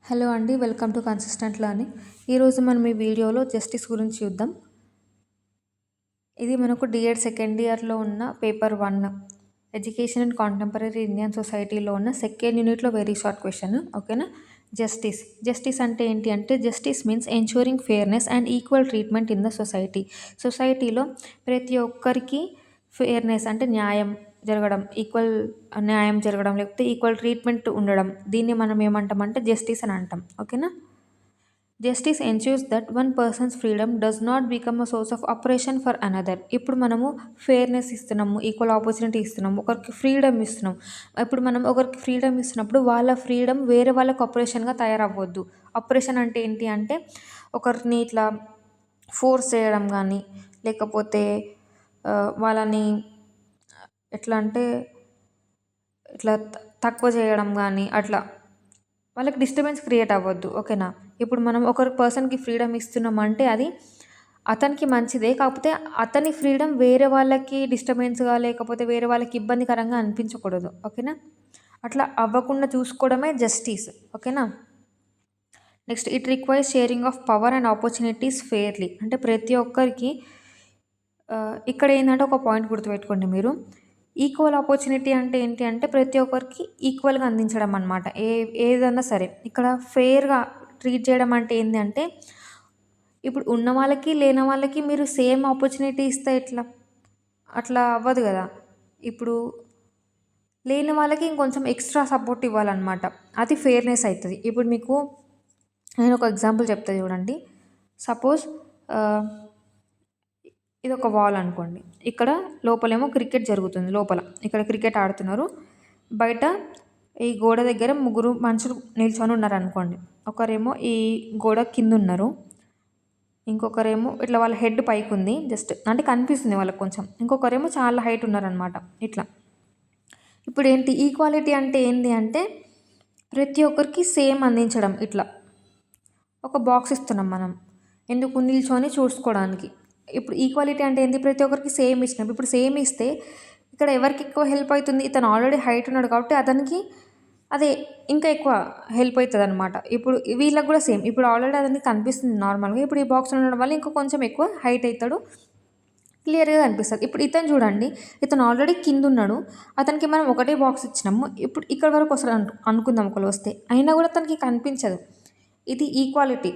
Hello అండి. Welcome to consistent learning. ఈరోజు మనం ఈ వీడియోలో జస్టిస్ గురించి చూద్దాం. ఇది మనకు డిఎడ్ సెకండ్ ఇయర్లో ఉన్న paper 1 education and contemporary Indian సొసైటీలో ఉన్న సెకండ్ యూనిట్లో వెరీ షార్ట్ క్వశ్చన్. ఓకేనా. జస్టిస్ అంటే ఏంటి అంటే justice means ensuring fairness and equal treatment in the సొసైటీలో ప్రతి ఒక్కరికి ఫెయిర్నెస్ అంటే ఈక్వల్ న్యాయం జరగడం లేకపోతే ఈక్వల్ ట్రీట్మెంట్ ఉండడం, దీన్ని మనం ఏమంటామంటే జస్టిస్ అని అంటాం. ఓకేనా. Justice ensures that one persons freedom does not become a source of oppression for another. ఇప్పుడు మనము ఫెయిర్నెస్ ఇస్తున్నాము, ఈక్వల్ ఆపర్చునిటీ ఇస్తున్నాము, ఒకరికి ఫ్రీడమ్ ఇస్తున్నాం. ఇప్పుడు మనం ఒకరికి ఫ్రీడమ్ ఇస్తున్నప్పుడు వాళ్ళ ఫ్రీడమ్ వేరే వాళ్ళకు అప్రెషన్గా తయారవ్వద్దు. అప్రెషన్ అంటే ఏంటి అంటే ఒకరిని ఇట్లా ఫోర్స్ చేయడం కానీ లేకపోతే వాళ్ళని ఎట్లా అంటే ఇట్లా తక్కువ చేయడం కానీ అట్లా వాళ్ళకి డిస్టర్బెన్స్ క్రియేట్ అవ్వద్దు. ఓకేనా. ఇప్పుడు మనం ఒకరి పర్సన్కి ఫ్రీడమ్ ఇస్తున్నామంటే అది అతనికి మంచిదే, కాకపోతే అతని ఫ్రీడమ్ వేరే వాళ్ళకి డిస్టర్బెన్స్గా లేకపోతే వేరే వాళ్ళకి ఇబ్బందికరంగా అనిపించకూడదు. ఓకేనా. అట్లా అవ్వకుండా చూసుకోవడమే జస్టిస్. ఓకేనా. Next, it requires sharing of power and opportunities fairly. అంటే ప్రతి ఒక్కరికి ఇక్కడ ఏంటంటే ఒక పాయింట్ గుర్తుపెట్టుకోండి మీరు. ఈక్వల్ ఆపర్చునిటీ అంటే ఏంటి అంటే ప్రతి ఒక్కరికి ఈక్వల్గా అందించడం అనమాట. ఏదన్నా సరే ఇక్కడ ఫెయిర్గా ట్రీట్ చేయడం అంటే ఏంటి అంటే ఇప్పుడు ఉన్న వాళ్ళకి లేని వాళ్ళకి మీరు సేమ్ ఆపర్చునిటీ ఇస్తే ఎట్లా, అట్లా అవ్వదు కదా. ఇప్పుడు లేని వాళ్ళకి ఇంకొంచెం ఎక్స్ట్రా సపోర్ట్ ఇవ్వాలన్నమాట. అది ఫెయిర్నెస్ అవుతుంది. ఇప్పుడు మీకు నేను ఒక ఎగ్జాంపుల్ చెప్తా చూడండి. సపోజ్ ఇది ఒక వాల్ అనుకోండి. ఇక్కడ లోపలేమో క్రికెట్ జరుగుతుంది. ఇక్కడ క్రికెట్ ఆడుతున్నారు. బయట ఈ గోడ దగ్గర ముగ్గురు మనుషులు నిల్చొని ఉన్నారు అనుకోండి. ఒకరేమో ఈ గోడ కింద ఉన్నారు, ఇంకొకరేమో ఇట్లా వాళ్ళ హెడ్ పైకి ఉంది, జస్ట్ అంటే కనిపిస్తుంది వాళ్ళకి కొంచెం. ఇంకొకరేమో చాలా హైట్ ఉన్నారనమాట. ఇట్లా ఇప్పుడు ఏంటి ఈక్వాలిటీ అంటే ఏంటి అంటే ప్రతి ఒక్కరికి సేమ్ అందించడం. ఇట్లా ఒక బాక్స్ ఇస్తున్నాం మనం ఎందుకు, నిల్చొని చూసుకోవడానికి. ఇప్పుడు ఈక్వాలిటీ అంటే ఏంటి, ప్రతి ఒక్కరికి సేమ్ ఇచ్చినాం. ఇప్పుడు సేమ్ ఇస్తే ఇక్కడ ఎవరికి ఎక్కువ హెల్ప్ అవుతుంది, ఇతను ఆల్రెడీ హైట్ ఉన్నాడు కాబట్టి అతనికి అదే ఇంకా ఎక్కువ హెల్ప్ అవుతుంది అనమాట. ఇప్పుడు వీళ్ళకి కూడా సేమ్. ఇప్పుడు ఆల్రెడీ అతనికి కనిపిస్తుంది నార్మల్గా, ఇప్పుడు ఈ బాక్స్ ఉండడం వల్ల ఇంకా కొంచెం ఎక్కువ హైట్ అవుతాడు, క్లియర్గా కనిపిస్తుంది. ఇప్పుడు ఇతను చూడండి, ఇతను ఆల్రెడీ కింద ఉన్నాడు, అతనికి మనం ఒకటే బాక్స్ ఇచ్చినాము. ఇప్పుడు ఇక్కడ వరకు వస్తారు అనుకుందాం ఒకరు వస్తే, అయినా కూడా అతనికి కనిపించదు. ఇది ఈక్వాలిటీ.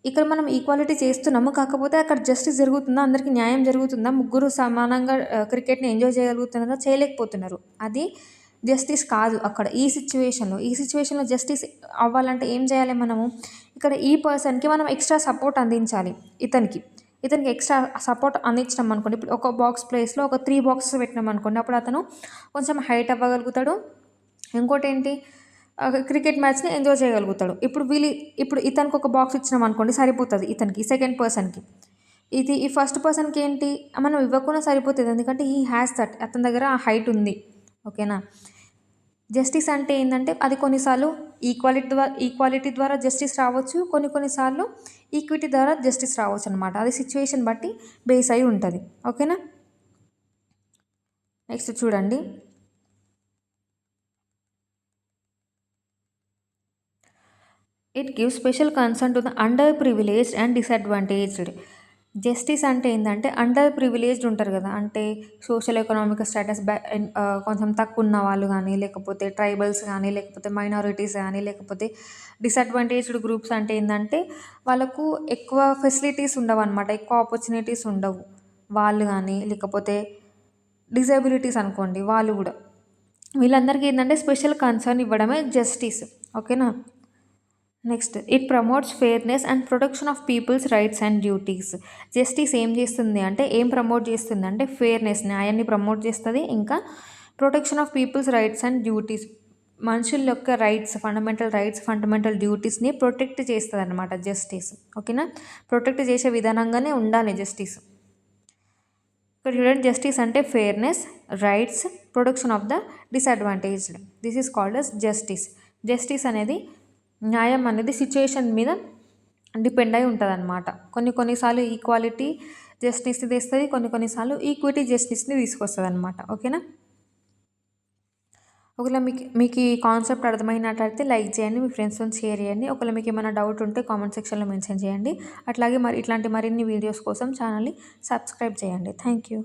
ఇక్కడ మనం ఈక్వాలిటీ చేస్తున్నాము, కాకపోతే అక్కడ జస్టిస్ జరుగుతుందా, అందరికీ న్యాయం జరుగుతుందా, ముగ్గురు సమానంగా క్రికెట్ని ఎంజాయ్ చేయగలుగుతున్నారా, చేయలేకపోతున్నారు. అది జస్టిస్ కాదు అక్కడ. ఈ సిచ్యువేషన్లో జస్టిస్ అవ్వాలంటే ఏం చేయాలి మనము, ఇక్కడ ఈ పర్సన్కి మనం ఎక్స్ట్రా సపోర్ట్ అందించాలి. ఇతనికి ఎక్స్ట్రా సపోర్ట్ అందించినాం అనుకోండి. ఇప్పుడు ఒక బాక్స్ ప్లేస్లో ఒక 3 బాక్సెస్ పెట్టినాం అనుకోండి, అప్పుడు అతను కొంచెం హైట్ అవ్వగలుగుతాడు. ఇంకోటి ఏంటి, క్రికెట్ మ్యాచ్ని ఎంజాయ్ చేయగలుగుతాడు. ఇప్పుడు ఇతనికి ఒక బాక్స్ ఇచ్చినాం అనుకోండి, సరిపోతుంది ఇతనికి, సెకండ్ పర్సన్కి. ఈ ఫస్ట్ పర్సన్కి ఏంటి మనం ఇవ్వకుండా సరిపోతుంది, ఎందుకంటే ఈ హ్యాస్ దట్, అతని దగ్గర ఆ హైట్ ఉంది. ఓకేనా. జస్టిస్ అంటే ఏంటంటే అది కొన్నిసార్లు ఈక్వాలిటీ ద్వారా జస్టిస్ రావచ్చు, కొన్నిసార్లు ఈక్విటీ ద్వారా జస్టిస్ రావచ్చు అనమాట. అది సిచ్యువేషన్ బట్టి బేస్ అయి ఉంటుంది. ఓకేనా. నెక్స్ట్ చూడండి, it gives special concern to the under privileged and disadvantaged. Justice అంటే ఏంటంటే అండర్ ప్రివిలేజ్డ్ ఉంటారు కదా, అంటే సోషల్ ఎకనామిక్ స్టేటస్ కొంచెం తక్కువ ఉన్న వాళ్ళు కానీ, లేకపోతే ట్రైబల్స్ కానీ, లేకపోతే మైనారిటీస్ కానీ, లేకపోతే డిసడ్వాంటేజ్డ్ గ్రూప్స్ అంటే ఏంటంటే వాళ్ళకు ఎక్కువ ఫెసిలిటీస్ ఉండవు అనమాట, ఎక్కువ ఆపర్చునిటీస్ ఉండవు. వాళ్ళు కానీ లేకపోతే డిజబిలిటీస్ అనుకోండి, వాళ్ళు కూడా, వీళ్ళందరికీ ఏంటంటే స్పెషల్ కన్సర్న్ ఇవ్వడమే జస్టిస్. ఓకేనా. Next, it promotes fairness and protection of people's rights and duties. Justice ఏం చేస్తుంది అంటే, ఏం ప్రమోట్ చేస్తుంది అంటే ఫెయిర్నెస్, న్యాయాన్ని ప్రమోట్ చేస్తుంది. ఇంకా protection of people's rights and duties, మనుషుల యొక్క రైట్స్, ఫండమెంటల్ డ్యూటీస్ని ప్రొటెక్ట్ చేస్తుంది అనమాట జస్టిస్. ఓకేనా. ప్రొటెక్ట్ చేసే విధానంగానే ఉండాలి జస్టిస్. ఇక్కడ చూడండి, జస్టిస్ అంటే fairness, rights, protection of the disadvantaged. This is called as justice. Justice అనేది, న్యాయం అనేది సిచ్యుయేషన్ మీద డిపెండ్ అయి ఉంటుంది అనమాట. కొన్నిసార్లు ఈక్వాలిటీ జస్టిస్ని తెస్తుంది, కొన్నిసార్లు ఈక్విటీ జస్టిస్ని తీసుకొస్తుంది అనమాట. ఓకేనా. ఒకవేళ మీకు ఈ కాన్సెప్ట్ అర్థమైనట్లయితే లైక్ చేయండి, మీ ఫ్రెండ్స్తో షేర్ చేయండి. ఒకవేళ మీకు ఏమైనా డౌట్ ఉంటే కామెంట్ సెక్షన్లో మెన్షన్ చేయండి. అట్లాగే ఇట్లాంటి మరిన్ని వీడియోస్ కోసం ఛానల్ని సబ్స్క్రైబ్ చేయండి. Thank you.